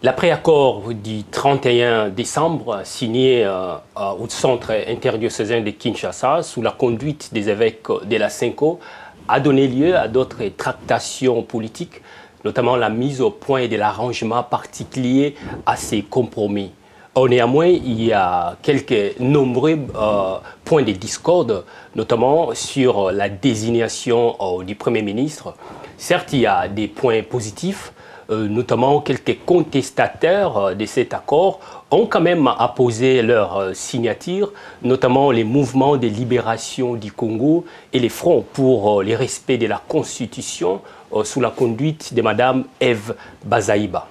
L'après-accord du 31 décembre, signé au centre interdiocésain de Kinshasa, sous la conduite des évêques de la Senko, a donné lieu à d'autres tractations politiques, notamment la mise au point de l'arrangement particulier à ces compromis. Néanmoins, il y a quelques nombreux points de discorde, notamment sur la désignation du Premier ministre. Certes, il y a des points positifs, notamment quelques contestataires de cet accord ont quand même apposé leur signature, notamment les mouvements de libération du Congo et les fronts pour le respect de la Constitution sous la conduite de Mme Eve Bazaïba.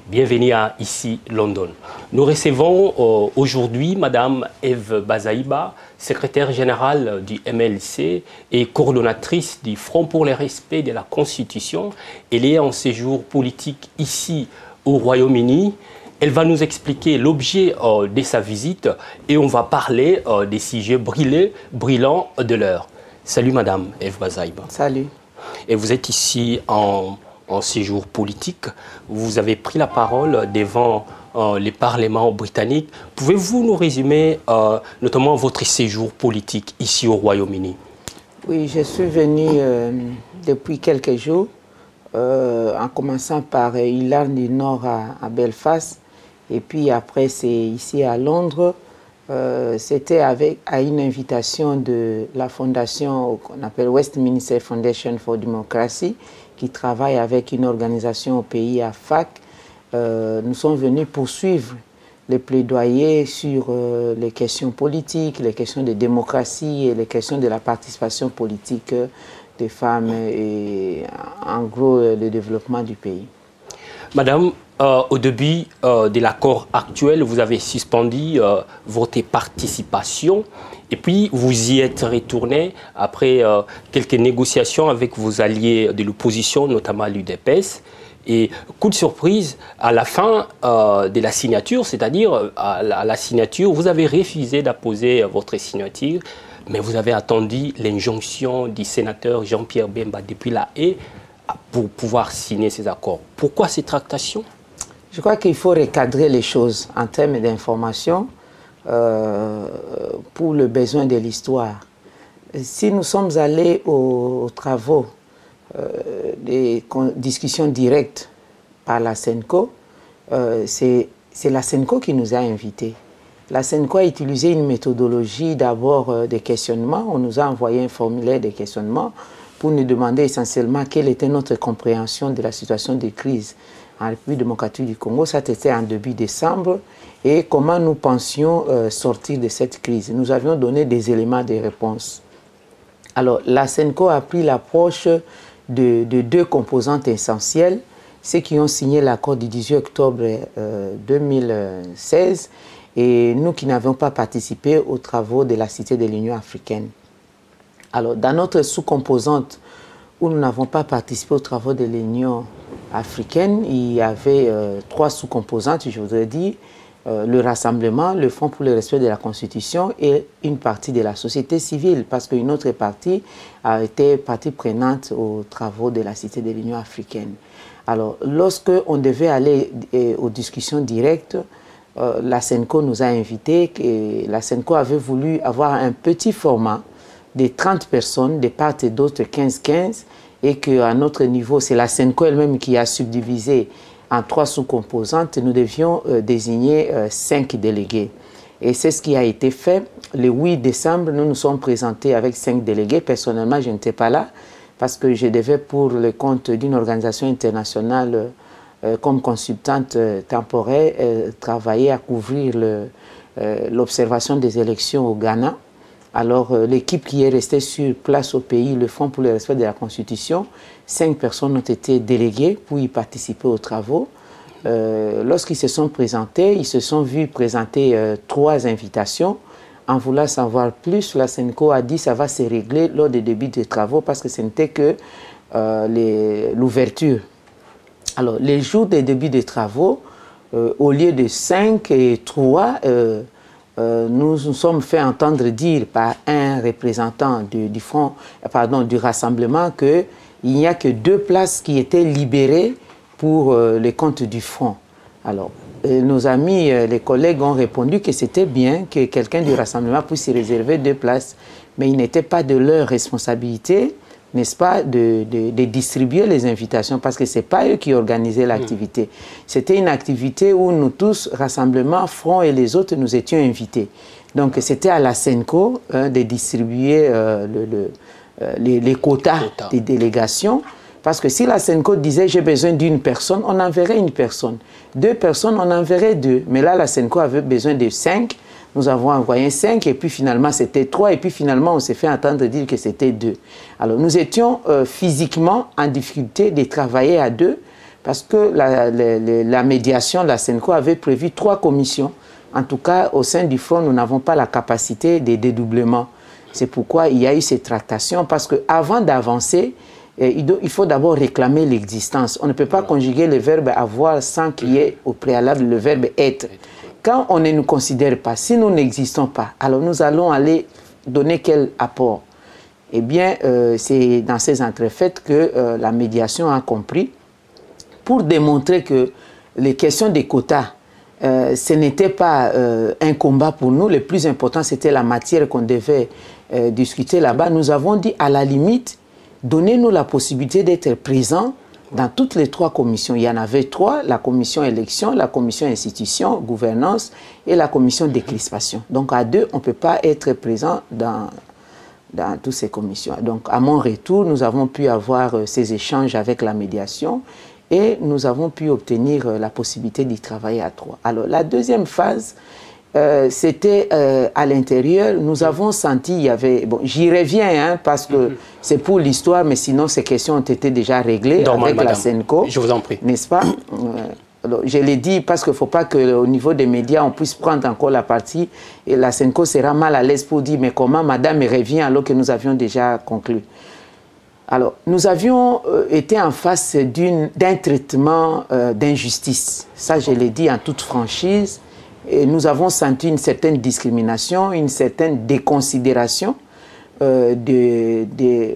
Bienvenue à ici London. Nous recevons aujourd'hui Mme Eve Bazaïba, secrétaire générale du MLC et coordonnatrice du Front pour le respect de la Constitution. Elle est en séjour politique ici au Royaume-Uni. Elle va nous expliquer l'objet de sa visite et on va parler des sujets brillants de l'heure. Salut Mme Eve Bazaïba. Salut. Et vous êtes ici en séjour politique. Vous avez pris la parole devant les parlements britanniques. Pouvez-vous nous résumer notamment votre séjour politique ici au Royaume-Uni? Oui, je suis venu depuis quelques jours, en commençant par Irlande du Nord à Belfast, et puis après c'est ici à Londres. C'était à une invitation de la fondation qu'on appelle Westminster Foundation for Democracy, qui travaille avec une organisation au pays, à FAC. Nous sommes venus poursuivre les plaidoyers sur les questions politiques, les questions de démocratie et les questions de la participation politique des femmes et en gros le développement du pays. Madame, au début de l'accord actuel, vous avez suspendu votre participation et puis vous y êtes retourné après quelques négociations avec vos alliés de l'opposition, notamment l'UDPS. Et coup de surprise, à la fin de la signature, c'est-à-dire à la signature, vous avez refusé d'apposer votre signature, mais vous avez attendu l'injonction du sénateur Jean-Pierre Bemba depuis La Haye pour pouvoir signer ces accords. Pourquoi ces tractations? Je crois qu'il faut recadrer les choses en termes d'information pour le besoin de l'histoire. Si nous sommes allés aux travaux des discussions directes par la Senko, c'est la Senko qui nous a invités. La Senko a utilisé une méthodologie d'abord des questionnements. On nous a envoyé un formulaire de questionnement pour nous demander essentiellement quelle était notre compréhension de la situation de crise en République démocratique du Congo. Ça c'était en début décembre. Et comment nous pensions sortir de cette crise. Nous avions donné des éléments de réponse. Alors, la Senko a pris l'approche de deux composantes essentielles, ceux qui ont signé l'accord du 18 octobre 2016 et nous qui n'avions pas participé aux travaux de la Cité de l'Union africaine. Alors, dans notre sous-composante où nous n'avons pas participé aux travaux de l'Union africaine, il y avait trois sous-composantes, je voudrais dire, le rassemblement, le Front pour le respect de la Constitution et une partie de la société civile, parce qu'une autre partie a été partie prenante aux travaux de la Cité de l'Union africaine. Alors, lorsque on devait aller aux discussions directes, la Senko nous a invités, et la Senko avait voulu avoir un petit format de 30 personnes, de part et d'autre 15-15, et qu'à notre niveau, c'est la Senko elle-même qui a subdivisé en trois sous-composantes, nous devions désigner 5 délégués. Et c'est ce qui a été fait. Le 8 décembre, nous nous sommes présentés avec 5 délégués. Personnellement, je n'étais pas là parce que je devais, pour le compte d'une organisation internationale, comme consultante temporaire, travailler à couvrir l'observation des élections au Ghana. Alors, l'équipe qui est restée sur place au pays, le Front pour le respect de la Constitution, 5 personnes ont été déléguées pour y participer aux travaux. Lorsqu'ils se sont présentés, ils se sont vus présenter 3 invitations. En voulant savoir plus, la Senko a dit que ça va se régler lors des débuts des travaux parce que ce n'était que l'ouverture Alors, les jours des débuts des travaux, au lieu de 5 et 3, nous nous sommes fait entendre dire par un représentant du front, pardon, du rassemblement qu'il n'y a que 2 places qui étaient libérées pour les comptes du front. Alors, nos amis, les collègues ont répondu que c'était bien que quelqu'un du rassemblement puisse y réserver 2 places, mais il n'était pas de leur responsabilité, n'est-ce pas, de distribuer les invitations, parce que ce n'est pas eux qui organisaient l'activité. C'était une activité où nous tous, rassemblement, front et les autres, nous étions invités. Donc c'était à la SENCO de distribuer les quotas des délégations, parce que si la SENCO disait j'ai besoin d'une personne, on enverrait une personne. 2 personnes, on enverrait 2. Mais là, la SENCO avait besoin de 5. Nous avons envoyé 5 et puis finalement c'était 3 et puis finalement on s'est fait entendre dire que c'était 2. Alors nous étions physiquement en difficulté de travailler à 2 parce que la médiation, la SENCO avait prévu 3 commissions. En tout cas, au sein du front, nous n'avons pas la capacité de dédoublement. C'est pourquoi il y a eu ces tractations parce qu'avant d'avancer, il faut d'abord réclamer l'existence. On ne peut pas conjuguer le verbe avoir sans qu'il y ait au préalable le verbe être. Quand on ne nous considère pas, si nous n'existons pas, alors nous allons aller donner quel apport? Eh bien, c'est dans ces entrefaites que la médiation a compris pour démontrer que les questions des quotas, ce n'était pas un combat pour nous. Le plus important, c'était la matière qu'on devait discuter là-bas. Nous avons dit, à la limite, donnez-nous la possibilité d'être présents dans toutes les 3 commissions. Il y en avait 3, la commission élection, la commission institution, gouvernance et la commission décrispation. Donc à 2, on ne peut pas être présent dans toutes ces commissions. Donc à mon retour, nous avons pu avoir ces échanges avec la médiation et nous avons pu obtenir la possibilité d'y travailler à 3. Alors la deuxième phase, c'était à l'intérieur, nous avons senti, il y avait, bon, j'y reviens hein, parce que c'est pour l'histoire, mais sinon ces questions ont été déjà réglées avec la SENCO. Je vous en prie. N'est-ce pas? Alors, je l'ai dit parce qu'il ne faut pas qu'au niveau des médias, on puisse prendre encore la partie et la SENCO sera mal à l'aise pour dire mais comment madame revient alors que nous avions déjà conclu. Alors, nous avions été en face d'un traitement d'injustice. Ça, je l'ai dit en toute franchise. Et nous avons senti une certaine discrimination, une certaine déconsidération de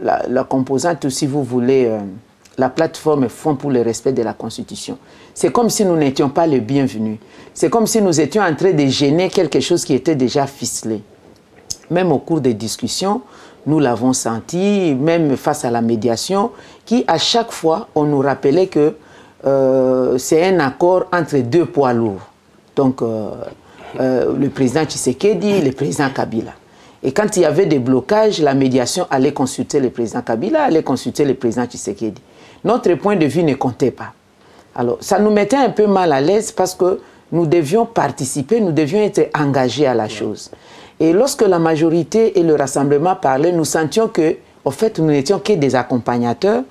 la composante, si vous voulez, la plateforme Fonds pour le respect de la Constitution. C'est comme si nous n'étions pas les bienvenus. C'est comme si nous étions en train de gêner quelque chose qui était déjà ficelé. Même au cours des discussions, nous l'avons senti, même face à la médiation, qui à chaque fois, on nous rappelait que c'est un accord entre 2 poids lourds. Donc, le président Tshisekedi, le président Kabila. Et quand il y avait des blocages, la médiation allait consulter le président Kabila, allait consulter le président Tshisekedi. Notre point de vue ne comptait pas. Alors, ça nous mettait un peu mal à l'aise parce que nous devions participer, nous devions être engagés à la chose. Et lorsque la majorité et le rassemblement parlaient, nous sentions que, au fait, nous n'étions que des accompagnateurs,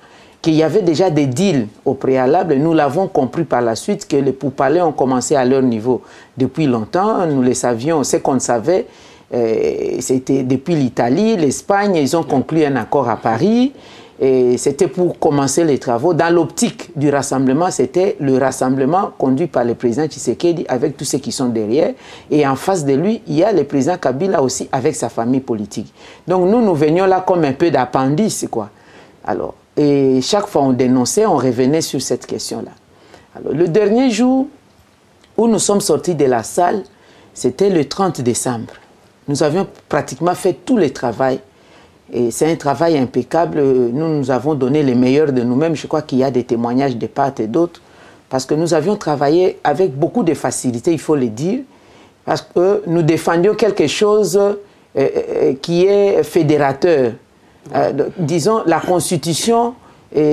qu'il y avait déjà des deals au préalable. Nous l'avons compris par la suite que les pourparlers ont commencé à leur niveau depuis longtemps. Nous le savions, ce qu'on savait, c'était depuis l'Italie, l'Espagne, ils ont conclu un accord à Paris. Et c'était pour commencer les travaux. Dans l'optique du rassemblement, c'était le rassemblement conduit par le président Tshisekedi avec tous ceux qui sont derrière. Et en face de lui, il y a le président Kabila aussi avec sa famille politique. Donc nous venions là comme un peu d'appendice, quoi. Alors, et chaque fois on dénonçait, on revenait sur cette question-là. Alors, le dernier jour où nous sommes sortis de la salle, c'était le 30 décembre. Nous avions pratiquement fait tout le travail. Et c'est un travail impeccable. Nous avons donné le meilleur de nous-mêmes. Je crois qu'il y a des témoignages de part et d'autre. Parce que nous avions travaillé avec beaucoup de facilité, il faut le dire. Parce que nous défendions quelque chose qui est fédérateur. Disons, la Constitution,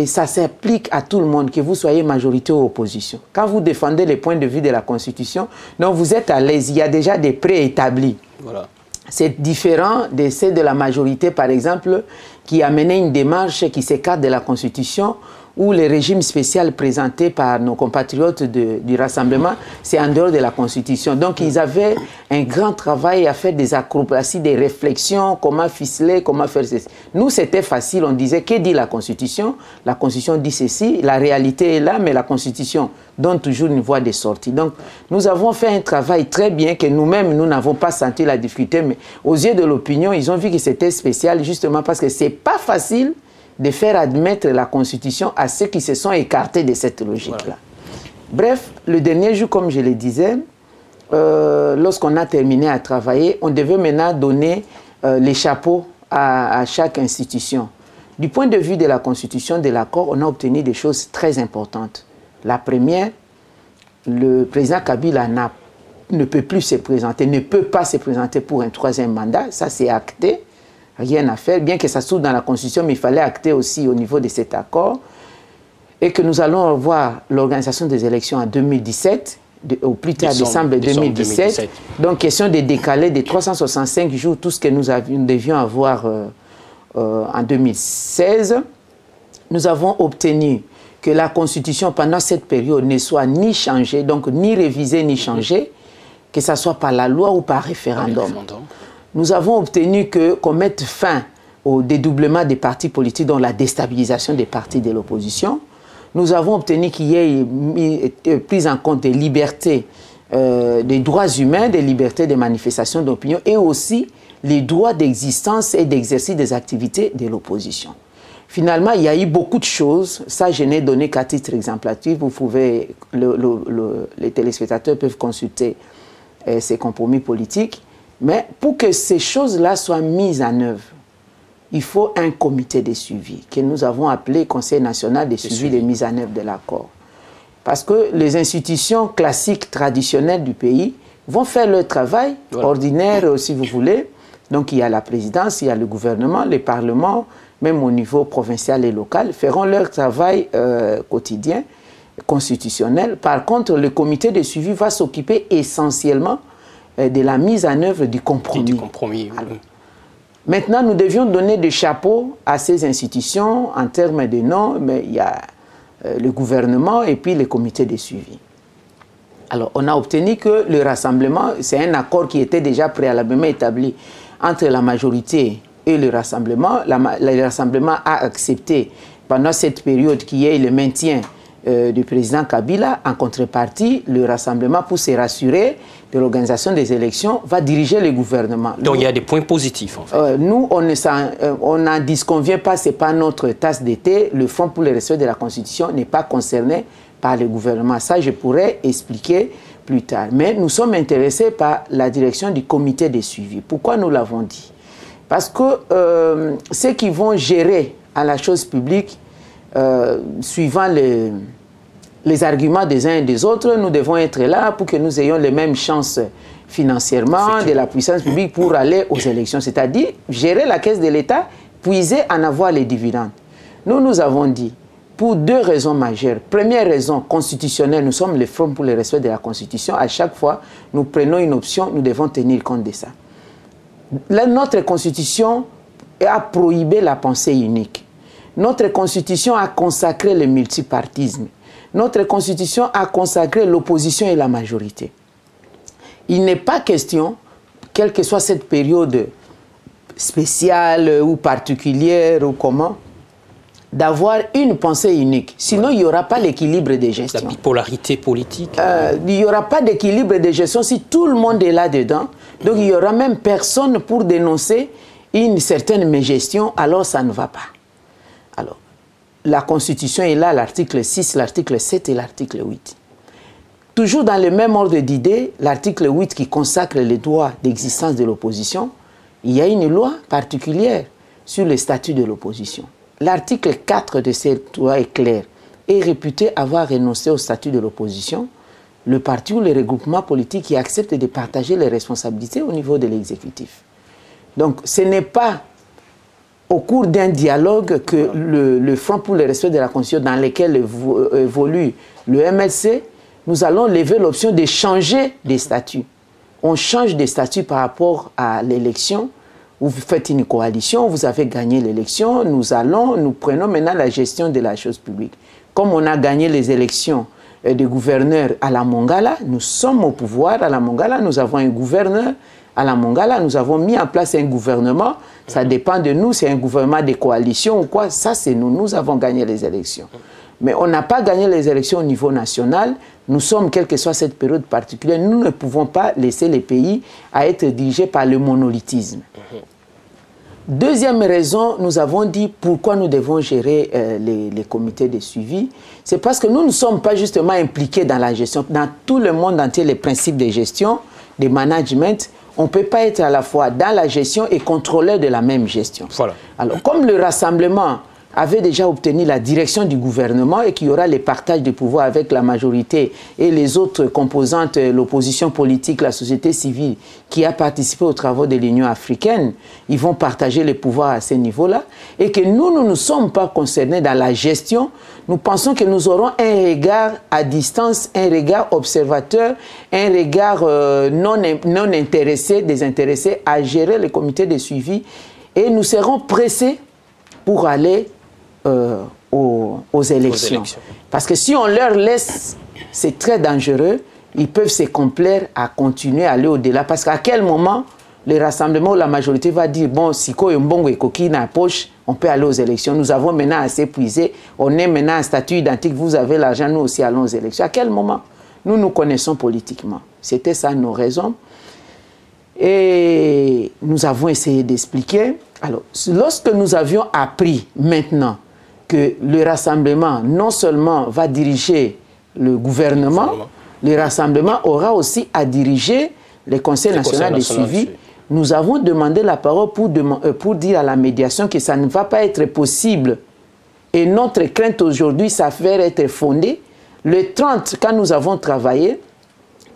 ça s'applique à tout le monde, que vous soyez majorité ou opposition. Quand vous défendez les points de vue de la Constitution, donc vous êtes à l'aise, il y a déjà des préétablis. Voilà. C'est différent de celle de la majorité, par exemple, qui a mené une démarche qui s'écarte de la Constitution, ou les régimes spéciaux présentés par nos compatriotes du Rassemblement, c'est en dehors de la Constitution. Donc, ils avaient un grand travail à faire des acrobaties, des réflexions, comment ficeler, comment faire ceci. Nous, c'était facile, on disait, que dit la Constitution? La Constitution dit ceci, la réalité est là, mais la Constitution donne toujours une voie de sortie. Donc, nous avons fait un travail très bien que nous-mêmes, nous n'avons pas senti la difficulté, mais aux yeux de l'opinion, ils ont vu que c'était spécial, justement parce que c'est pas facile de faire admettre la Constitution à ceux qui se sont écartés de cette logique-là. Voilà. Bref, le dernier jour, comme je le disais, lorsqu'on a terminé à travailler, on devait maintenant donner les chapeaux à chaque institution. Du point de vue de la Constitution, de l'accord, on a obtenu des choses très importantes. La première, le président Kabila ne peut plus se présenter, ne peut pas se présenter pour un troisième mandat, ça c'est acté. Rien à faire, bien que ça se trouve dans la Constitution, mais il fallait acter aussi au niveau de cet accord. Et que nous allons revoir l'organisation des élections en 2017, au plus tard décembre 2017. Donc, question de décaler de 365 jours tout ce que nous devions avoir en 2016. Nous avons obtenu que la Constitution, pendant cette période, ne soit ni changée, donc ni révisée, ni changée, que ce soit par la loi ou par référendum. Nous avons obtenu qu'on mette fin au dédoublement des partis politiques, dont la déstabilisation des partis de l'opposition. Nous avons obtenu qu'il y ait une prise en compte des libertés, des droits humains, des libertés de manifestation d'opinion et aussi les droits d'existence et d'exercice des activités de l'opposition. Finalement, il y a eu beaucoup de choses. Ça, je n'ai donné qu'à titre exemplatif. Vous pouvez, les téléspectateurs peuvent consulter ces compromis politiques. Mais pour que ces choses-là soient mises en œuvre, il faut un comité de suivi que nous avons appelé Conseil national de suivi de mise en œuvre de l'accord. Parce que les institutions classiques, traditionnelles du pays vont faire leur travail, ordinaire si vous voulez. Donc il y a la présidence, il y a le gouvernement, les parlements, même au niveau provincial et local, feront leur travail quotidien, constitutionnel. Par contre, le comité de suivi va s'occuper essentiellement de la mise en œuvre du compromis. Alors, maintenant, nous devions donner des chapeaux à ces institutions en termes de noms, mais il y a le gouvernement et puis le comité de suivi. Alors, on a obtenu que le rassemblement, c'est un accord qui était déjà préalablement établi entre la majorité et le rassemblement. Le rassemblement a accepté pendant cette période qu'il y ait le maintien du président Kabila. En contrepartie, le rassemblement, pour se rassurer de l'organisation des élections, va diriger le gouvernement. Donc il y a des points positifs en fait. Nous, on n'en disconvient pas, ce n'est pas notre tasse d'été. Le Front pour le respect de la Constitution n'est pas concerné par le gouvernement. Ça, je pourrais expliquer plus tard. Mais nous sommes intéressés par la direction du comité de suivi. Pourquoi nous l'avons dit? Parce que ceux qui vont gérer à la chose publique, suivant les arguments des uns et des autres, nous devons être là pour que nous ayons les mêmes chances financièrement de la puissance publique pour aller aux élections. C'est-à-dire gérer la caisse de l'État, puiser en avoir les dividendes. Nous avons dit, pour deux raisons majeures. Première raison constitutionnelle, nous sommes le Front pour le respect de la Constitution. À chaque fois, nous prenons une option, nous devons tenir compte de ça. Notre Constitution a prohibé la pensée unique. Notre Constitution a consacré le multipartisme. Notre Constitution a consacré l'opposition et la majorité. Il n'est pas question, quelle que soit cette période spéciale ou particulière ou comment, d'avoir une pensée unique. Sinon, il n'y aura pas l'équilibre de gestion. La bipolarité politique. Il n'y aura pas d'équilibre de gestion si tout le monde est là-dedans. Donc, il n'y aura même personne pour dénoncer une certaine mégestion, alors ça ne va pas. Alors, la Constitution est là, l'article 6, l'article 7 et l'article 8. Toujours dans le même ordre d'idées, l'article 8 qui consacre les droits d'existence de l'opposition, il y a une loi particulière sur le statut de l'opposition. L'article 4 de cette loi est clair. Est réputé avoir renoncé au statut de l'opposition le parti ou le regroupement politique qui accepte de partager les responsabilités au niveau de l'exécutif. Donc, ce n'est pas au cours d'un dialogue que le Front pour le respect de la Constitution, dans lequel évolue le MLC, nous allons lever l'option de changer des statuts. On change des statuts par rapport à l'élection vous faites une coalition, vous avez gagné l'élection, nous prenons maintenant la gestion de la chose publique. Comme on a gagné les élections de gouverneurs à la Mongala, nous sommes au pouvoir à la Mongala, nous avons un gouverneur à la Mongala, nous avons mis en place un gouvernement, ça dépend de nous, c'est un gouvernement de coalition ou quoi, ça c'est nous, nous avons gagné les élections. Mais on n'a pas gagné les élections au niveau national, nous sommes, quelle que soit cette période particulière, nous ne pouvons pas laisser les pays à être dirigés par le monolithisme. Deuxième raison, nous avons dit pourquoi nous devons gérer les comités de suivi. C'est parce que nous ne sommes pas justement impliqués dans la gestion. Dans tout le monde entier, les principes de gestion, de management, on ne peut pas être à la fois dans la gestion et contrôleur de la même gestion. Voilà. Alors, comme le rassemblement avait déjà obtenu la direction du gouvernement et qu'il y aura les partages de pouvoir avec la majorité et les autres composantes, l'opposition politique, la société civile qui a participé aux travaux de l'Union africaine, ils vont partager les pouvoirs à ce niveau-là et que nous ne sommes pas concernés dans la gestion, nous pensons que nous aurons un regard à distance, un regard observateur, un regard non intéressé, désintéressé à gérer les comités de suivi et nous serons pressés pour aller aux élections. Parce que si on leur laisse, c'est très dangereux, ils peuvent se complaire à continuer à aller au-delà. Parce qu'à quel moment le rassemblement ou la majorité va dire, bon, si Mbongo et Koki dans la poche, on peut aller aux élections. Nous avons maintenant assez puisé, on est maintenant un statut identique, vous avez l'argent, nous aussi allons aux élections. À quel moment? Nous nous connaissons politiquement. C'était ça nos raisons. Et nous avons essayé d'expliquer. Alors, lorsque nous avions appris maintenant que le rassemblement non seulement va diriger le gouvernement, le rassemblement aura aussi à diriger le Conseil national de suivi. Nous avons demandé la parole pour dire à la médiation que ça ne va pas être possible. Et notre crainte aujourd'hui s'avère être fondée. Le 30, quand nous avons travaillé,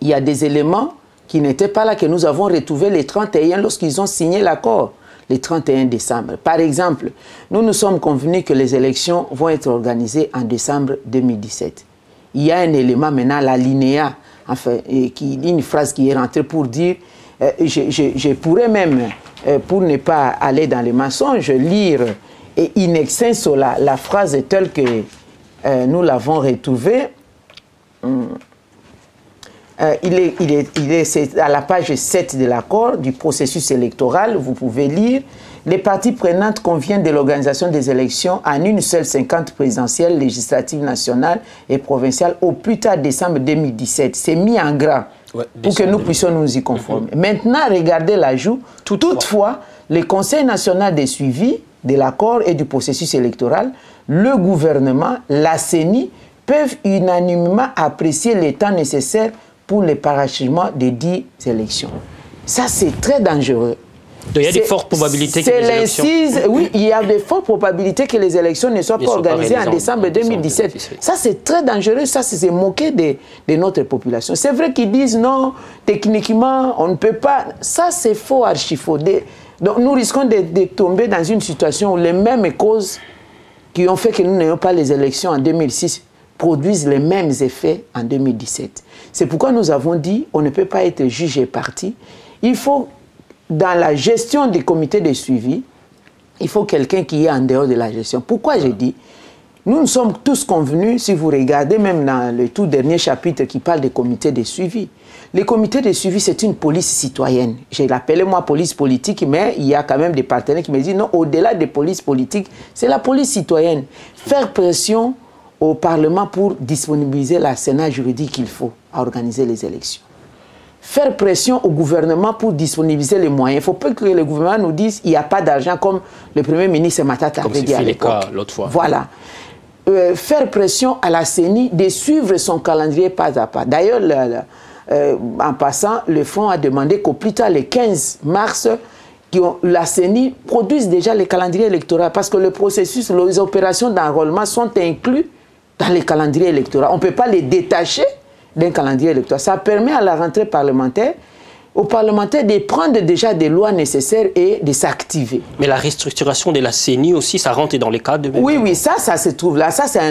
il y a des éléments qui n'étaient pas là, que nous avons retrouvé les 31 lorsqu'ils ont signé l'accord. Le 31 décembre. Par exemple, nous nous sommes convenus que les élections vont être organisées en décembre 2017. Il y a un élément maintenant, l'alinéa, enfin, une phrase qui est rentrée pour dire, je pourrais même, pour ne pas aller dans les mensonges, lire in extenso la phrase telle que nous l'avons retrouvée. C'est à la page 7 de l'accord du processus électoral, vous pouvez lire « Les parties prenantes conviennent de l'organisation des élections en une seule 50 présidentielles, législatives nationales et provinciales au plus tard décembre 2017. » C'est mis en gras pour que nous puissions nous y conformer. Maintenant, regardez l'ajout. Toutefois, le Conseil national de suivi de l'accord et du processus électoral, le gouvernement, la CENI, peuvent unanimement apprécier le temps nécessaire pour le parachèvement des 10 élections. Ça, c'est très dangereux. Donc, il y a de fortes probabilités que les élections... Oui, il y a de fortes probabilités que les élections ne soient pas organisées en décembre 2017. Ça, c'est très dangereux. Ça, c'est moquer de notre population. C'est vrai qu'ils disent non, techniquement, on ne peut pas. Ça, c'est faux, archi faux. Donc, nous risquons de tomber dans une situation où les mêmes causes qui ont fait que nous n'ayons pas les élections en 2006 produisent les mêmes effets en 2017. C'est pourquoi nous avons dit on ne peut pas être jugé parti. Il faut, dans la gestion des comités de suivi, il faut quelqu'un qui est en dehors de la gestion. Pourquoi j'ai dit nous sommes tous convenus, si vous regardez même dans le tout dernier chapitre qui parle des comités de suivi. Les comités de suivi, c'est une police citoyenne. Je l'appelais moi police politique, mais il y a quand même des partenaires qui me disent non, au-delà des polices politiques, c'est la police citoyenne. Faire pression au Parlement pour disponibiliser l'arsenal juridique qu'il faut à organiser les élections. Faire pression au gouvernement pour disponibiliser les moyens. Il ne faut pas que le gouvernement nous dise qu'il n'y a pas d'argent comme le Premier ministre Matata avait dit à l'époque. L'autre fois. Voilà. Faire pression à la CENI de suivre son calendrier pas à pas. D'ailleurs, en passant, le Fonds a demandé qu'au plus tard, le 15 mars, la CENI produise déjà les calendriers électoraux parce que le processus, les opérations d'enrôlement sont inclus dans les calendriers électoraux. On ne peut pas les détacher d'un calendrier électoral. Ça permet à la rentrée parlementaire aux parlementaires de prendre déjà des lois nécessaires et de s'activer. Mais la restructuration de la CENI aussi, ça rentre dans les cadres de... Oui, oui, ça se trouve là. Ça, c'est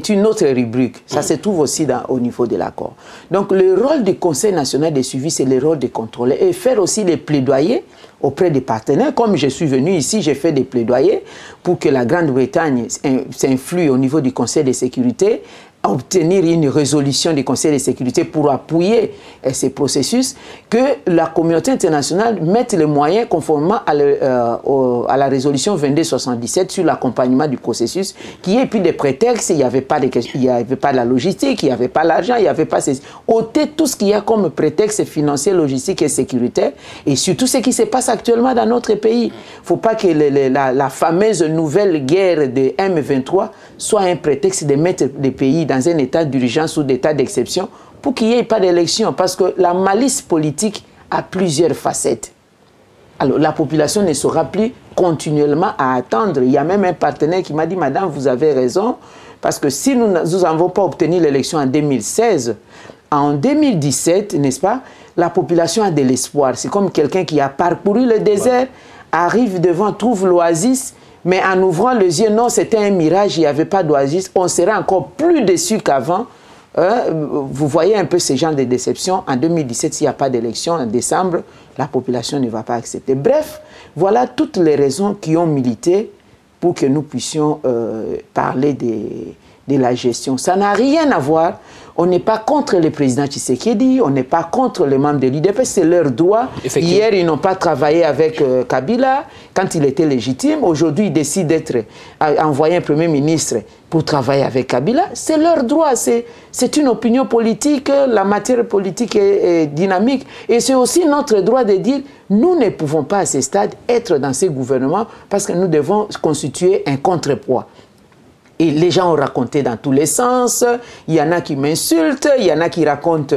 une autre rubrique. Ça se trouve aussi au niveau de l'accord. Donc, le rôle du Conseil national de suivi, c'est le rôle de contrôler et faire aussi les plaidoyers auprès des partenaires. Comme je suis venu ici, j'ai fait des plaidoyers pour que la Grande-Bretagne s'influe au niveau du Conseil de sécurité, à obtenir une résolution du Conseil de sécurité pour appuyer ces processus, que la communauté internationale mette les moyens conformément à la résolution 2277 sur l'accompagnement du processus, qui est puis des prétextes, il n'y avait pas de la logistique, il n'y avait pas l'argent, il n'y avait pas... ôter tout ce qu'il y a comme prétexte financier, logistique et sécuritaire, et surtout ce qui se passe actuellement dans notre pays. Il ne faut pas que la fameuse nouvelle guerre de M23 soit un prétexte de mettre les pays dans un état d'urgence ou d'état d'exception pour qu'il n'y ait pas d'élection, parce que la malice politique a plusieurs facettes. Alors la population ne sera plus continuellement à attendre. Il y a même un partenaire qui m'a dit, madame, vous avez raison, parce que si nous n'avons pas obtenu l'élection en 2016, en 2017, n'est-ce pas, la population a de l'espoir. C'est comme quelqu'un qui a parcouru le désert, arrive devant, trouve l'oasis, mais en ouvrant les yeux, non, c'était un mirage, il n'y avait pas d'oasis, on serait encore plus déçu qu'avant. Vous voyez un peu ce genre de déception. En 2017, s'il n'y a pas d'élection, en décembre, la population ne va pas accepter. Bref, voilà toutes les raisons qui ont milité pour que nous puissions parler de la gestion. Ça n'a rien à voir. On n'est pas contre le président Tshisekedi, on n'est pas contre les membres de l'UDP, c'est leur droit. Hier, ils n'ont pas travaillé avec Kabila quand il était légitime. Aujourd'hui, ils décident d'être envoyé un premier ministre pour travailler avec Kabila. C'est leur droit, c'est une opinion politique, la matière politique est dynamique. Et c'est aussi notre droit de dire, nous ne pouvons pas à ce stade être dans ces gouvernements parce que nous devons constituer un contrepoids. Et les gens ont raconté dans tous les sens, il y en a qui m'insultent, il y en a qui racontent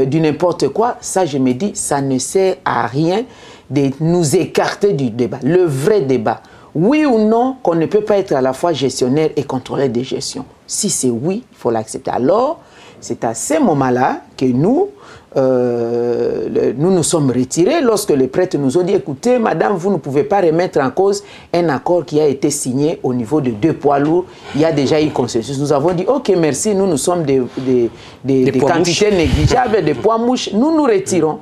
du n'importe quoi. Ça, je me dis, ça ne sert à rien de nous écarter du débat. Le vrai débat, oui ou non, qu'on ne peut pas être à la fois gestionnaire et contrôleur de gestion. Si c'est oui, il faut l'accepter. Alors, c'est à ce moment-là que nous nous sommes retirés lorsque les prêtres nous ont dit, écoutez, madame, vous ne pouvez pas remettre en cause un accord qui a été signé au niveau de 2 poids lourds. Il y a déjà eu consensus. Nous avons dit, ok, merci, nous sommes des quantités négligeables, des poids mouches. Nous nous retirons.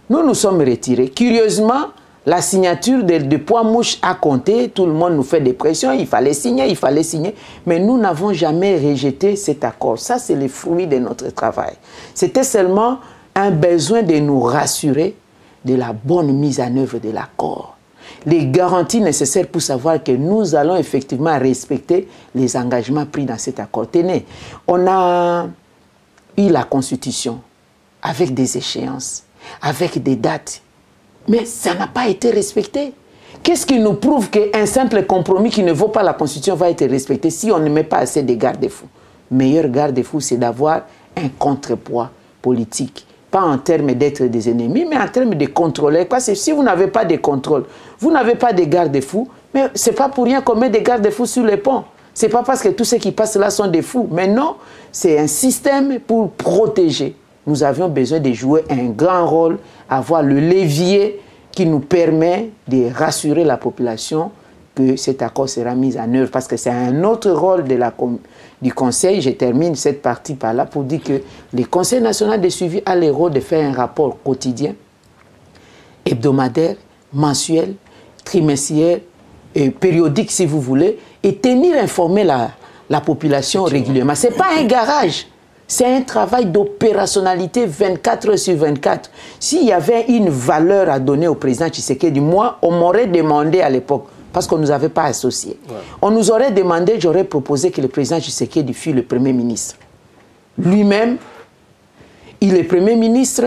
Nous nous sommes retirés. Curieusement, la signature de poids mouches a compté. Tout le monde nous fait des pressions. Il fallait signer, il fallait signer. Mais nous n'avons jamais rejeté cet accord. Ça, c'est le fruit de notre travail. C'était seulement un besoin de nous rassurer de la bonne mise en œuvre de l'accord. Les garanties nécessaires pour savoir que nous allons effectivement respecter les engagements pris dans cet accord. Tenez, on a eu la Constitution avec des échéances, avec des dates, mais ça n'a pas été respecté. Qu'est-ce qui nous prouve qu'un simple compromis qui ne vaut pas la Constitution va être respecté si on ne met pas assez de garde-fous? Meilleur garde-fou, c'est d'avoir un contrepoids politique. Pas en termes d'être des ennemis, mais en termes de contrôler. Parce que si vous n'avez pas de contrôle, vous n'avez pas de garde-fous, mais ce n'est pas pour rien qu'on met des garde-fous sur les ponts. Ce n'est pas parce que tous ceux qui passent là sont des fous. Mais non, c'est un système pour protéger. Nous avions besoin de jouer un grand rôle, avoir le levier qui nous permet de rassurer la population que cet accord sera mis en œuvre. Parce que c'est un autre rôle du Conseil. Je termine cette partie par là pour dire que le Conseil national de suivi a le rôle de faire un rapport quotidien, hebdomadaire, mensuel, trimestriel, et périodique si vous voulez, et tenir informé la population régulièrement. Ce n'est pas un garage. C'est un travail d'opérationnalité 24 heures sur 24. S'il y avait une valeur à donner au président Tshisekedi, moi, on m'aurait demandé à l'époque, parce qu'on ne nous avait pas associés. Ouais. On nous aurait demandé, j'aurais proposé que le président Tshisekedi fût le Premier ministre. Lui-même, il est Premier ministre.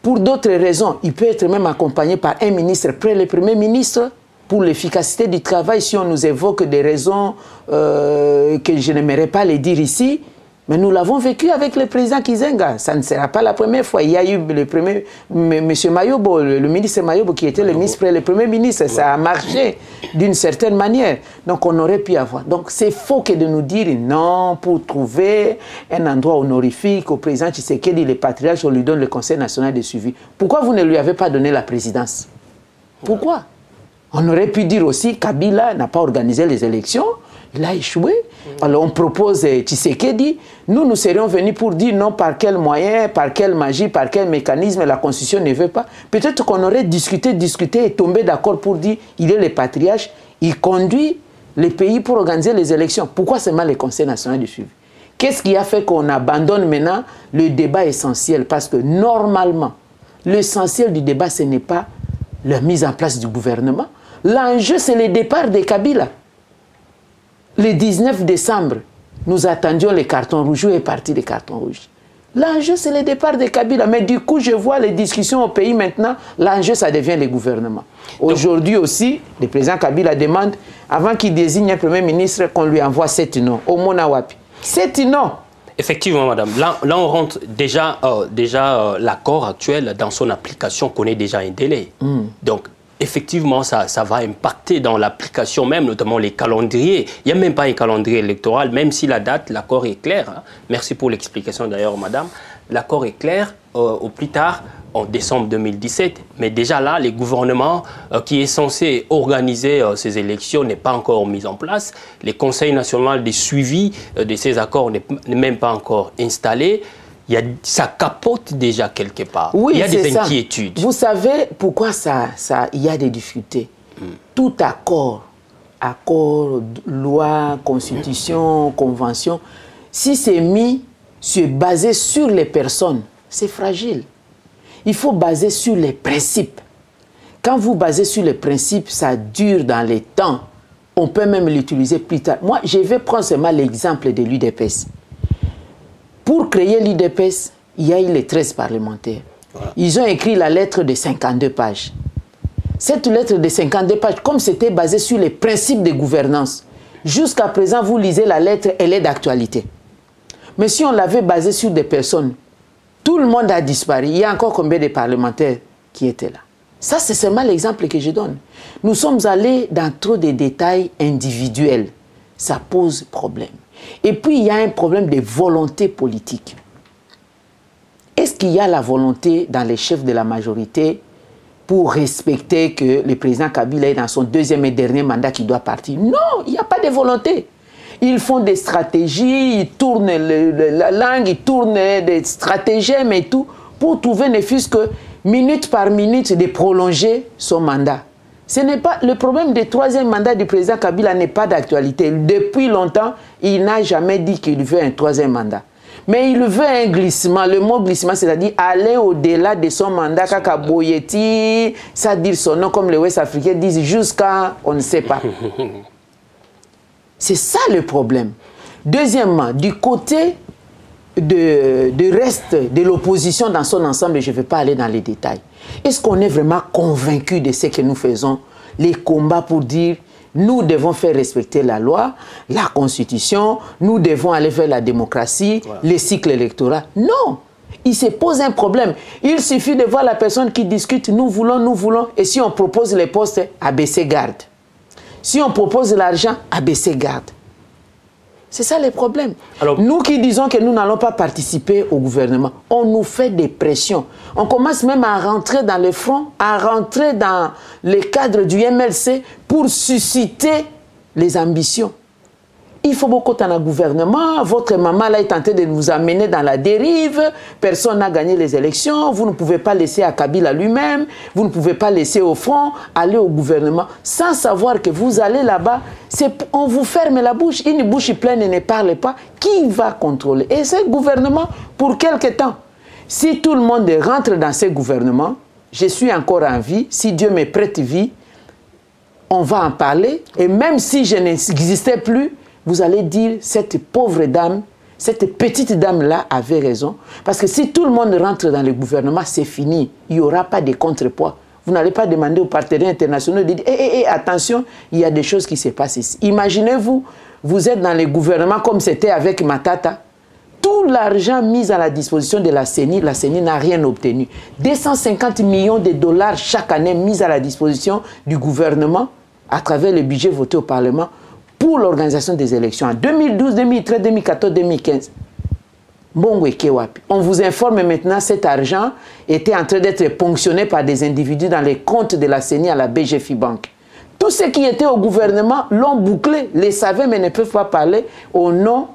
Pour d'autres raisons, il peut être même accompagné par un ministre près le Premier ministre pour l'efficacité du travail. Si on nous évoque des raisons que je n'aimerais pas les dire ici, Mais nous l'avons vécu avec le président Kizenga. Ça ne sera pas la première fois. Il y a eu le premier, M. Mayobo, le ministre Mayobo, qui était le premier ministre. Ça a marché d'une certaine manière. Donc on aurait pu avoir. Donc c'est faux que de nous dire non, pour trouver un endroit honorifique au président Tshisekedi, le patriarche, on lui donne le Conseil national de suivi. Pourquoi vous ne lui avez pas donné la présidence? Pourquoi? On aurait pu dire aussi Kabila n'a pas organisé les élections. Il a échoué. Alors on propose Tshisekedi. Nous serions venus pour dire non, par quel moyen, par quelle magie, par quel mécanisme la Constitution ne veut pas. Peut-être qu'on aurait discuté et tombé d'accord pour dire il est le patriarche, il conduit le pays pour organiser les élections. Pourquoi seulement le Conseil national du suivi? Qu'est-ce qui a fait qu'on abandonne maintenant le débat essentiel? Parce que normalement, l'essentiel du débat, ce n'est pas la mise en place du gouvernement. L'enjeu, c'est le départ de Kabila. Le 19 décembre, nous attendions les cartons rouges. Où est parti les cartons rouges? L'enjeu, c'est le départ de Kabila. Mais du coup, je vois les discussions au pays maintenant. L'enjeu, ça devient le gouvernement. Aujourd'hui aussi, le président Kabila demande, avant qu'il désigne un premier ministre, qu'on lui envoie 7 noms. Au Monawapi. 7 noms. Effectivement, madame. Là, on rentre déjà, l'accord actuel, dans son application, connaît déjà un délai. Donc, effectivement, ça va impacter dans l'application même, notamment les calendriers. Il n'y a même pas un calendrier électoral, même si la date, l'accord est clair. Hein. Merci pour l'explication d'ailleurs, madame. L'accord est clair au plus tard, en décembre 2017. Mais déjà là, le gouvernement qui est censé organiser ces élections n'est pas encore mis en place. Le Conseil national de suivi de ces accords n'est même pas encore installé. Ça capote déjà quelque part. Oui, il y a des inquiétudes. Vous savez pourquoi il y a des difficultés. Tout accord, loi, constitution, convention, si c'est basé sur les personnes, c'est fragile. Il faut baser sur les principes. Quand vous basez sur les principes, ça dure dans les temps. On peut même l'utiliser plus tard. Moi, je vais prendre seulement l'exemple de l'UDPS. Pour créer l'UDPS, il y a eu les 13 parlementaires. Voilà. Ils ont écrit la lettre de 52 pages. Cette lettre de 52 pages, comme c'était basé sur les principes de gouvernance, jusqu'à présent, vous lisez la lettre, elle est d'actualité. Mais si on l'avait basée sur des personnes, tout le monde a disparu. Il y a encore combien de parlementaires qui étaient là? Ça, c'est seulement l'exemple que je donne. Nous sommes allés dans trop de détails individuels. Ça pose problème. Et puis, il y a un problème de volonté politique. Est-ce qu'il y a la volonté dans les chefs de la majorité pour respecter que le président Kabila est dans son deuxième et dernier mandat qui doit partir? Non, il n'y a pas de volonté. Ils font des stratégies, ils tournent la langue, ils tournent des stratagèmes et tout pour trouver ne fût-ce que minute par minute de prolonger son mandat. Ce n'est pas le problème du troisième mandat du président Kabila n'est pas d'actualité. Depuis longtemps, il n'a jamais dit qu'il veut un troisième mandat. Mais il veut un glissement. Le mot glissement, c'est-à-dire aller au-delà de son mandat, Kaka Boyeti, ça dire son nom comme les Ouest-Africains disent jusqu'à on ne sait pas. C'est ça le problème. Deuxièmement, du côté du reste de l'opposition dans son ensemble, je ne vais pas aller dans les détails. Est-ce qu'on est vraiment convaincu de ce que nous faisons, les combats pour dire nous devons faire respecter la loi, la constitution, nous devons aller vers la démocratie, voilà, les cycles électoraux? Non, il se pose un problème. Il suffit de voir la personne qui discute, nous voulons, et si on propose les postes, abaisser garde. Si on propose l'argent, abaisser garde. C'est ça le problème. Alors, nous qui disons que nous n'allons pas participer au gouvernement, on nous fait des pressions. On commence même à rentrer dans le front, à rentrer dans le cadre du MLC pour susciter les ambitions. Il faut beaucoup dans le gouvernement, votre maman là est tentée de nous amener dans la dérive, personne n'a gagné les élections, vous ne pouvez pas laisser à Kabila lui-même, vous ne pouvez pas laisser au front, aller au gouvernement, sans savoir que vous allez là-bas, on vous ferme la bouche, une bouche pleine ne parle pas, qui va contrôler? Et ce gouvernement, pour quelque temps, si tout le monde rentre dans ce gouvernement, je suis encore en vie, si Dieu me prête vie, on va en parler, et même si je n'existais plus, vous allez dire, cette pauvre dame, cette petite dame-là avait raison. Parce que si tout le monde rentre dans le gouvernement, c'est fini. Il n'y aura pas de contrepoids. Vous n'allez pas demander aux partenaires internationaux de dire, attention, il y a des choses qui se passent ici. Imaginez-vous, vous êtes dans le gouvernement comme c'était avec Matata. Tout l'argent mis à la disposition de la CENI n'a rien obtenu. 250 millions de dollars chaque année mis à la disposition du gouvernement à travers le budget voté au Parlement pour l'organisation des élections en 2012, 2013, 2014, 2015. On vous informe maintenant, cet argent était en train d'être ponctionné par des individus dans les comptes de la CENI à la BGFI Bank. Tous ceux qui étaient au gouvernement l'ont bouclé, les savaient, mais ne peuvent pas parler au nom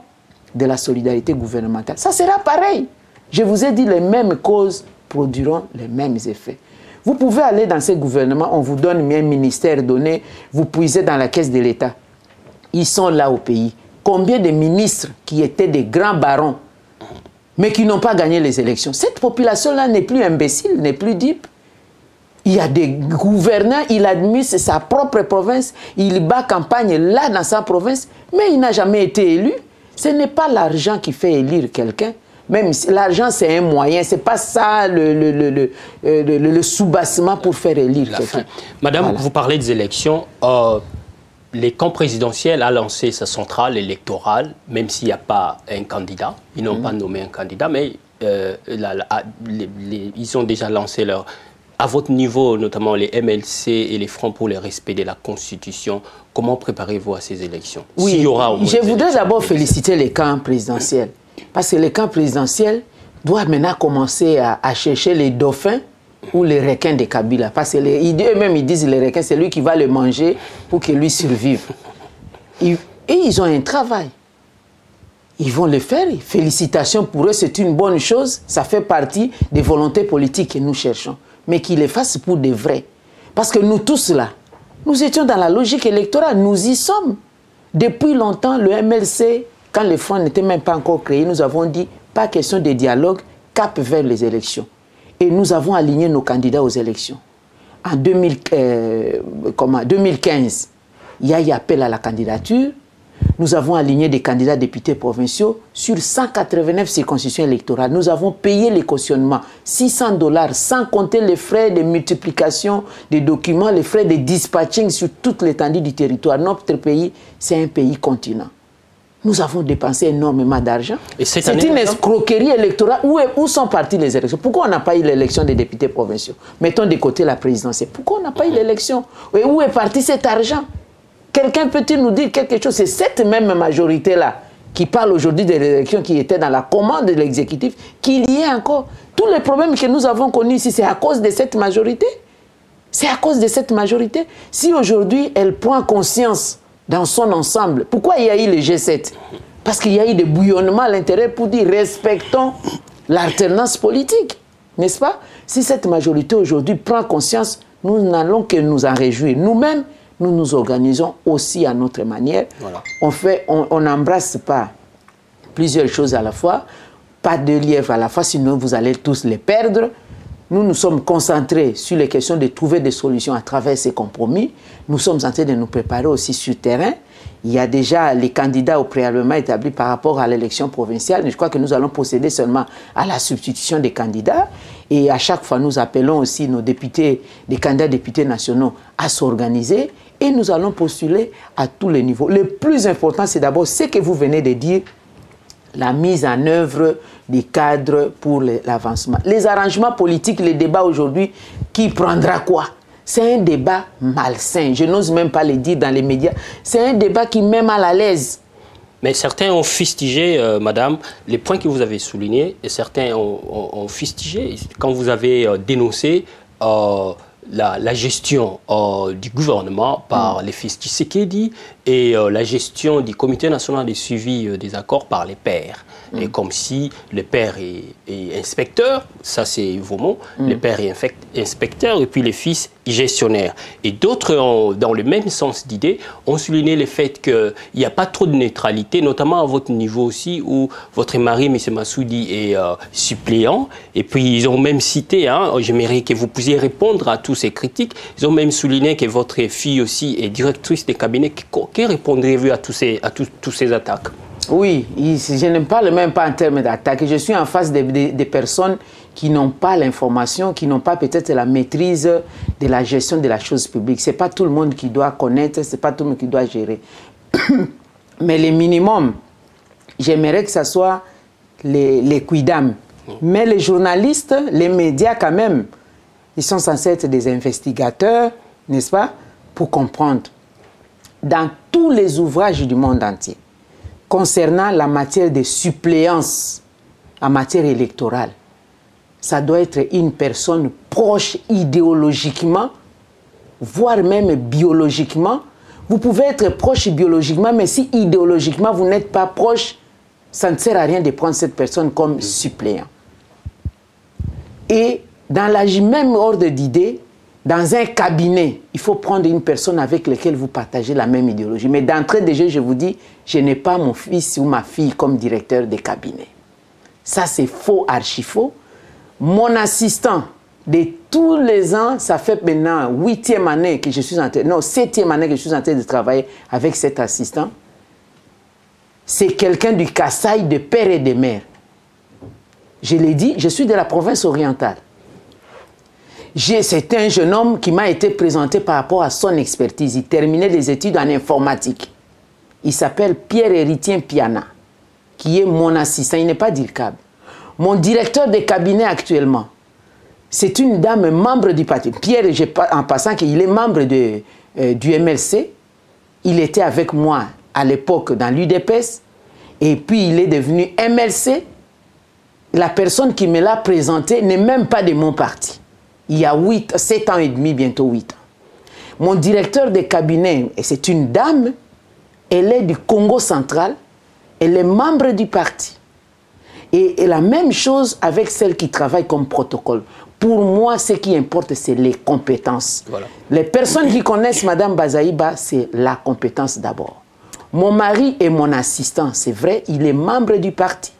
de la solidarité gouvernementale. Ça sera pareil. Je vous ai dit, les mêmes causes produiront les mêmes effets. Vous pouvez aller dans ces gouvernements, on vous donne un ministère donné, vous puisez dans la caisse de l'État. Ils sont là au pays. Combien de ministres qui étaient des grands barons, mais qui n'ont pas gagné les élections? Cette population-là n'est plus imbécile, n'est plus dupe. Il y a des gouverneurs, il administre sa propre province, il bat campagne là dans sa province, mais il n'a jamais été élu. Ce n'est pas l'argent qui fait élire quelqu'un. Même si l'argent, c'est un moyen, ce n'est pas ça le soubassement pour faire élire quelqu'un. Madame, voilà. Vous parlez des élections. Les camps présidentiels a lancé sa centrale électorale, même s'il n'y a pas un candidat. Ils n'ont pas nommé un candidat, mais ils ont déjà lancé leur... À votre niveau, notamment les MLC et les Fronts pour le respect de la Constitution, comment préparez-vous à ces élections? Oui, y aura je voudrais d'abord féliciter les camps présidentiels. Parce que les camps présidentiels doivent maintenant commencer à chercher les dauphins ou les requins de Kabila. Parce qu'eux-mêmes, ils disent que les requins, c'est lui qui va les manger pour que lui survive. Et ils ont un travail. Ils vont le faire. Félicitations pour eux, c'est une bonne chose. Ça fait partie des volontés politiques que nous cherchons. Mais qu'ils les fassent pour de vrai. Parce que nous tous là, nous étions dans la logique électorale, nous y sommes. Depuis longtemps, le MLC, quand le Front n'était même pas encore créé, nous avons dit, pas question de dialogue, cap vers les élections. Et nous avons aligné nos candidats aux élections. En 2015, il y a eu appel à la candidature. Nous avons aligné des candidats députés provinciaux sur 189 circonscriptions électorales. Nous avons payé les cautionnements, $600, sans compter les frais de multiplication des documents, les frais de dispatching sur toute l'étendue du territoire. Notre pays, c'est un pays continent. Nous avons dépensé énormément d'argent. C'est une escroquerie électorale. Où sont parties les élections? Pourquoi on n'a pas eu l'élection des députés provinciaux? Mettons de côté la présidentielle. Pourquoi on n'a pas eu l'élection? Et où est parti cet argent? Quelqu'un peut-il nous dire quelque chose? C'est cette même majorité-là qui parle aujourd'hui de l'élection qui était dans la commande de l'exécutif, qu'il y ait encore. Tous les problèmes que nous avons connus ici, c'est à cause de cette majorité. C'est à cause de cette majorité. Si aujourd'hui, elle prend conscience dans son ensemble, pourquoi il y a eu le G7? Parce qu'il y a eu des bouillonnements à l'intérieur pour dire respectons l'alternance politique. N'est-ce pas? Si cette majorité aujourd'hui prend conscience, nous n'allons que nous en réjouir. Nous-mêmes, nous nous organisons aussi à notre manière. Voilà. On n'embrasse pas plusieurs choses à la fois, pas de lièvres à la fois, sinon vous allez tous les perdre. Nous nous sommes concentrés sur les questions de trouver des solutions à travers ces compromis. Nous sommes en train de nous préparer aussi sur le terrain. Il y a déjà les candidats au préalablement établis par rapport à l'élection provinciale. Je crois que nous allons procéder seulement à la substitution des candidats. Et à chaque fois, nous appelons aussi nos députés, les candidats députés nationaux à s'organiser. Et nous allons postuler à tous les niveaux. Le plus important, c'est d'abord ce que vous venez de dire, la mise en œuvre des cadres pour l'avancement. Les arrangements politiques, les débats aujourd'hui, qui prendra quoi? C'est un débat malsain. Je n'ose même pas le dire dans les médias. C'est un débat qui met mal à l'aise. Mais certains ont fustigé, madame, les points que vous avez soulignés, et certains ont fustigé quand vous avez dénoncé la gestion du gouvernement par les fils Tshisekedi et la gestion du Comité national de suivi des accords par les pairs. Et comme si le père est inspecteur, ça c'est vos mots, le père est inspecteur et puis les fils gestionnaires. Et d'autres, dans le même sens d'idée, ont souligné le fait qu'il n'y a pas trop de neutralité, notamment à votre niveau aussi, où votre mari, M. Massoudi, est suppléant. Et puis ils ont même cité, hein, j'aimerais que vous puissiez répondre à tous ces critiques, ils ont même souligné que votre fille aussi est directrice de cabinet. Que répondrez-vous à toutes ces attaques? Oui, je ne parle même pas en termes d'attaque. Je suis en face des personnes qui n'ont pas l'information, qui n'ont pas peut-être la maîtrise de la gestion de la chose publique. Ce n'est pas tout le monde qui doit connaître, ce n'est pas tout le monde qui doit gérer. Mais le minimum, j'aimerais que ça soit les quidam. Mais les journalistes, les médias quand même, ils sont censés être des investigateurs, n'est-ce pas, pour comprendre. Dans tous les ouvrages du monde entier, concernant la matière de suppléance en matière électorale, ça doit être une personne proche idéologiquement, voire même biologiquement. Vous pouvez être proche biologiquement, mais si idéologiquement vous n'êtes pas proche, ça ne sert à rien de prendre cette personne comme suppléant. Et dans la même ordre d'idée, dans un cabinet, il faut prendre une personne avec laquelle vous partagez la même idéologie. Mais d'entrée de jeu, je vous dis, je n'ai pas mon fils ou ma fille comme directeur de cabinet. Ça, c'est faux, archi faux. Mon assistant, de tous les ans, ça fait maintenant 8e année que je suis en train, non, 7e année que je suis en train de travailler avec cet assistant. C'est quelqu'un du Kasaï de père et de mère. Je l'ai dit, je suis de la province orientale. C'est un jeune homme qui m'a été présenté par rapport à son expertise. Il terminait des études en informatique. Il s'appelle Pierre-Héritier Piana, qui est mon assistant. Il n'est pas d'IRCAB. Mon directeur de cabinet actuellement, c'est une dame membre du parti. Pierre, en passant qu'il est membre du MLC, il était avec moi à l'époque dans l'UDPS, et puis il est devenu MLC. La personne qui me l'a présenté n'est même pas de mon parti. Il y a 7 ans et demi, bientôt 8 ans. Mon directeur de cabinet, et c'est une dame, elle est du Congo central, elle est membre du parti. Et la même chose avec celle qui travaille comme protocole. Pour moi, ce qui importe, c'est les compétences. Voilà. Les personnes qui connaissent Mme Bazaïba, c'est la compétence d'abord. Mon mari est mon assistant, c'est vrai, il est membre du parti.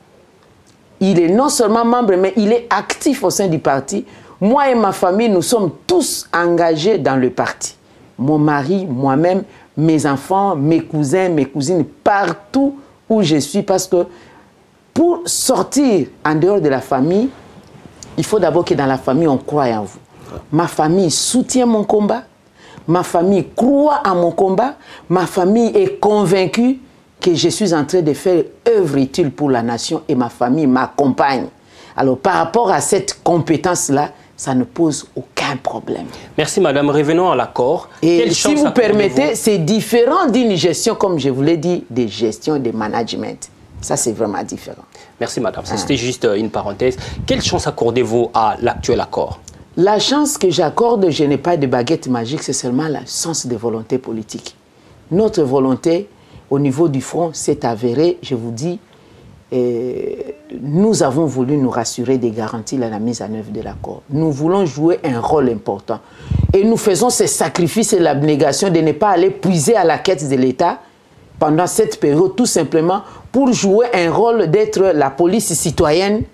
Il est non seulement membre, mais il est actif au sein du parti. Moi et ma famille, nous sommes tous engagés dans le parti. Mon mari, moi-même, mes enfants, mes cousins, mes cousines, partout où je suis, parce que pour sortir en dehors de la famille, il faut d'abord que dans la famille, on croie en vous. Ma famille soutient mon combat, ma famille croit en mon combat, ma famille est convaincue que je suis en train de faire œuvre utile pour la nation et ma famille m'accompagne. Alors, par rapport à cette compétence-là, ça ne pose aucun problème. Merci, madame. Revenons à l'accord. Et si vous permettez, c'est différent d'une gestion, comme je vous l'ai dit, de gestion et de management. Ça, c'est vraiment différent. Merci, madame. C'était juste une parenthèse. Quelle chance accordez-vous à l'actuel accord? La chance que j'accorde, je n'ai pas de baguette magique, c'est seulement la chance de volonté politique. Notre volonté, au niveau du front, s'est avérée, je vous dis, nous avons voulu nous rassurer des garanties à la mise en œuvre de l'accord. Nous voulons jouer un rôle important. Et nous faisons ces sacrifices et l'abnégation de ne pas aller puiser à la quête de l'État pendant cette période, tout simplement pour jouer un rôle d'être la police citoyenne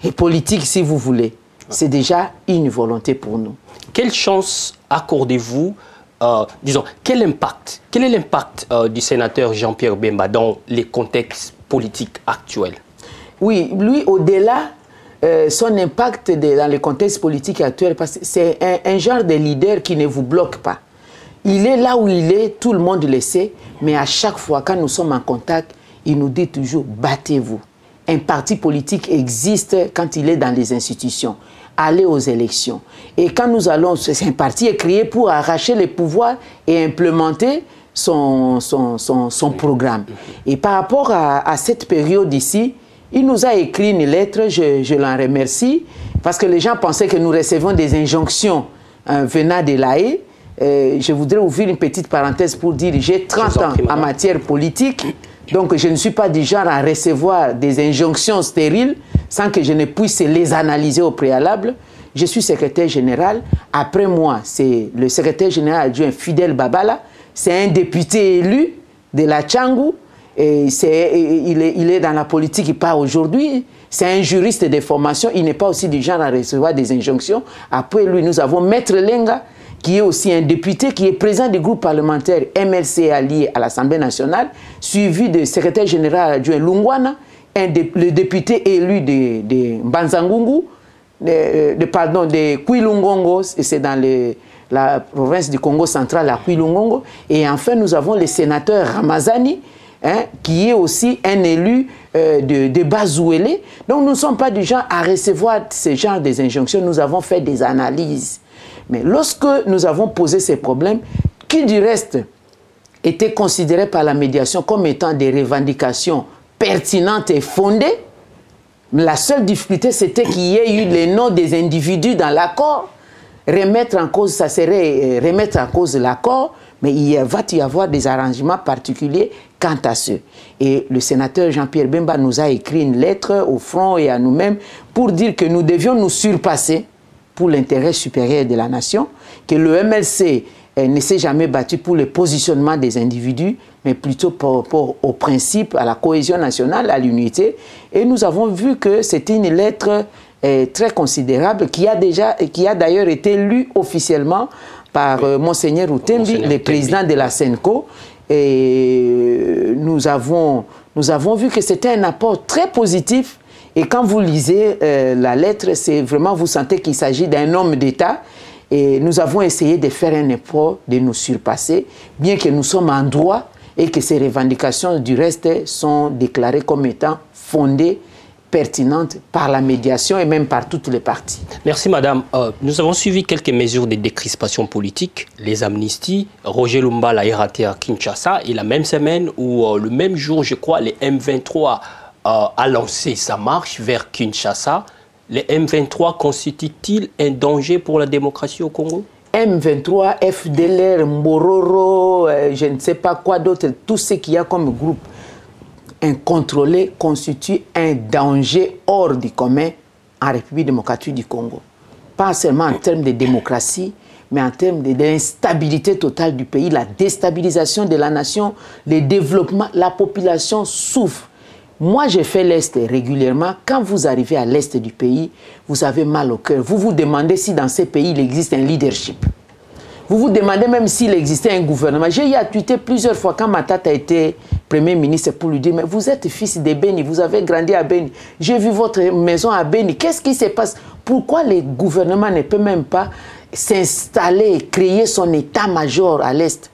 et politique, si vous voulez. C'est déjà une volonté pour nous. Quelle chance accordez-vous, disons, quel est l'impact du sénateur Jean-Pierre Bemba dans les contextes politiques actuels? Oui, lui, au-delà, son impact dans le contexte politique actuel, parce que c'est un genre de leader qui ne vous bloque pas. Il est là où il est, tout le monde le sait, mais à chaque fois, quand nous sommes en contact, il nous dit toujours, battez-vous. Un parti politique existe quand il est dans les institutions. Allez aux élections. Et quand nous allons, c'est un parti est créé pour arracher les pouvoirs et implémenter son programme. Et par rapport à cette période ici, il nous a écrit une lettre, je l'en remercie, parce que les gens pensaient que nous recevons des injonctions venant de l'AE. Je voudrais ouvrir une petite parenthèse pour dire j'ai 30 ans en matière politique, donc je ne suis pas du genre à recevoir des injonctions stériles sans que je ne puisse les analyser au préalable. Je suis secrétaire général. Après moi, c'est le secrétaire général adjoint Fidel Babala. C'est un député élu de la Tchangou. Il est dans la politique, pas aujourd'hui. C'est un juriste de formation. Il n'est pas aussi du genre à recevoir des injonctions. Après lui, nous avons Maître Lenga, qui est aussi un député, qui est président du groupe parlementaire MLC allié à l'Assemblée nationale, suivi du secrétaire général adjoint Lungwana, le député élu de Mbanzangungu, de Kouilungongo, c'est dans la province du Congo central à Kouilungongo. Et enfin, nous avons le sénateur Ramazani, qui est aussi un élu de Bazouélé. Donc nous ne sommes pas du genre à recevoir ce genre des injonctions. Nous avons fait des analyses. Mais lorsque nous avons posé ces problèmes, qui du reste étaient considérés par la médiation comme étant des revendications pertinentes et fondées, la seule difficulté, c'était qu'il y ait eu les noms des individus dans l'accord. Remettre en cause, ça serait remettre en cause l'accord, mais il va y avoir des arrangements particuliers quant à ceux. Et le sénateur Jean-Pierre Bemba nous a écrit une lettre au front et à nous-mêmes pour dire que nous devions nous surpasser pour l'intérêt supérieur de la nation, que le MLC ne s'est jamais battu pour le positionnement des individus, mais plutôt par rapport au principe, à la cohésion nationale, à l'unité. Et nous avons vu que c'était une lettre très considérable qui a d'ailleurs été lue officiellement par Monseigneur Outembi, le président de la SENCO. Et nous avons vu que c'était un apport très positif. Et quand vous lisez la lettre, c'est vraiment, vous sentez qu'il s'agit d'un homme d'État. Et nous avons essayé de faire un effort, de nous surpasser, bien que nous sommes en droit et que ces revendications du reste sont déclarées comme étant fondées, pertinentes par la médiation et même par toutes les parties. Merci madame. Nous avons suivi quelques mesures de décrispation politique, les amnisties. Roger Lumba l'a raté à Kinshasa et la même semaine ou le même jour, je crois, les M23 a lancé sa marche vers Kinshasa. Les M23 constituent-ils un danger pour la démocratie au Congo? M23, FDLR, Mbororo, je ne sais pas quoi d'autre, tout ce qu'il y a comme groupe incontrôlé constitue un danger hors du commun en République démocratique du Congo. Pas seulement en termes de démocratie, mais en termes de l'instabilité totale du pays, la déstabilisation de la nation, le développement, la population souffre. Moi, j'ai fait l'Est régulièrement. Quand vous arrivez à l'Est du pays, vous avez mal au cœur. Vous vous demandez si dans ces pays, il existe un leadership. Vous vous demandez même s'il existait un gouvernement. J'ai eu à tweeter plusieurs fois quand Matata a été Premier ministre pour lui dire « Mais vous êtes fils de Beni, vous avez grandi à Beni. J'ai vu votre maison à Beni. Qu'est-ce qui se passe? Pourquoi le gouvernement ne peut même pas s'installer, créer son état-major à l'Est ?»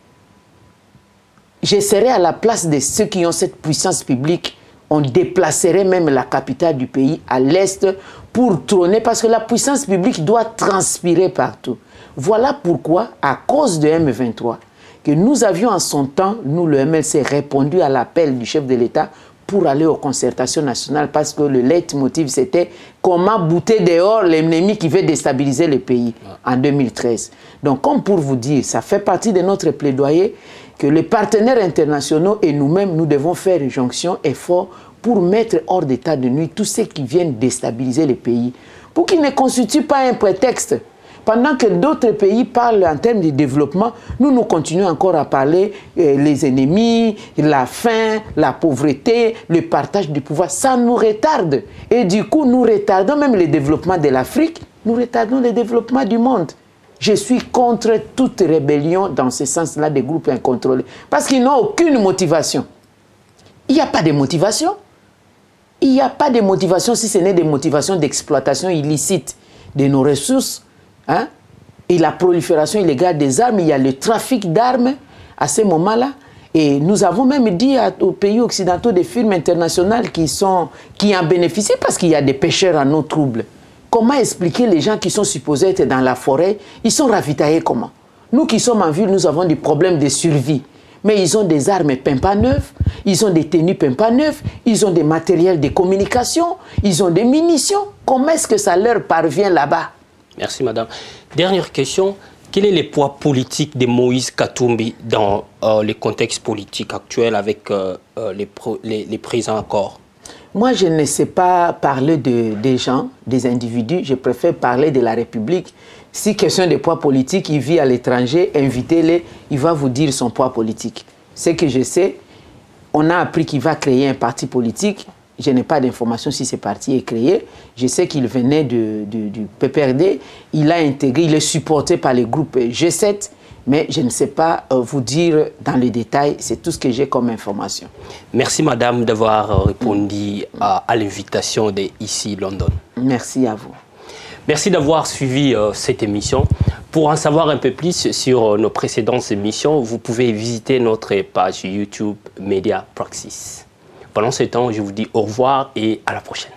Je serais à la place de ceux qui ont cette puissance publique. On déplacerait même la capitale du pays à l'Est pour trôner, parce que la puissance publique doit transpirer partout. Voilà pourquoi, à cause de M23, que nous avions en son temps, nous le MLC, répondu à l'appel du chef de l'État pour aller aux concertations nationales, parce que le leitmotiv c'était comment bouter dehors l'ennemi qui veut déstabiliser le pays en 2013. Donc comme pour vous dire, ça fait partie de notre plaidoyer que les partenaires internationaux et nous-mêmes, nous devons faire une jonction, effort pour mettre hors d'état de nuit tous ceux qui viennent déstabiliser le pays, pour qu'ils ne constituent pas un prétexte. Pendant que d'autres pays parlent en termes de développement, nous continuons encore à parler les ennemis, la faim, la pauvreté, le partage du pouvoir. Ça nous retarde. Et du coup, nous retardons même le développement de l'Afrique, nous retardons le développement du monde. Je suis contre toute rébellion dans ce sens-là des groupes incontrôlés. Parce qu'ils n'ont aucune motivation. Il n'y a pas de motivation. Il n'y a pas de motivation si ce n'est des motivations d'exploitation illicite de nos ressources. Hein? Et la prolifération illégale des armes, il y a le trafic d'armes à ce moment-là. Et nous avons même dit aux pays occidentaux des firmes internationales qui en bénéficient parce qu'il y a des pêcheurs en eau trouble. Comment expliquer les gens qui sont supposés être dans la forêt, ils sont ravitaillés comment? Nous qui sommes en ville, nous avons des problèmes de survie. Mais ils ont des armes pimpa neuves, ils ont des tenues pimpa neuves, ils ont des matériels de communication, ils ont des munitions. Comment est-ce que ça leur parvient là-bas? Merci madame. Dernière question. Quel est le poids politique de Moïse Katumbi dans le contexte politique actuel avec les présents accords? Moi, je ne sais pas parler des gens, des individus. Je préfère parler de la République. Si question de poids politique, il vit à l'étranger, invitez-le, il va vous dire son poids politique. Ce que je sais, on a appris qu'il va créer un parti politique. Je n'ai pas d'informations si ce parti est créé. Je sais qu'il venait du PPRD. Il a intégré, il est supporté par le groupe G7. Mais je ne sais pas vous dire dans les détails, c'est tout ce que j'ai comme information. Merci madame d'avoir répondu à l'invitation de ici London. Merci à vous. Merci d'avoir suivi cette émission. Pour en savoir un peu plus sur nos précédentes émissions, vous pouvez visiter notre page YouTube Media Praxis. Pendant ce temps, je vous dis au revoir et à la prochaine.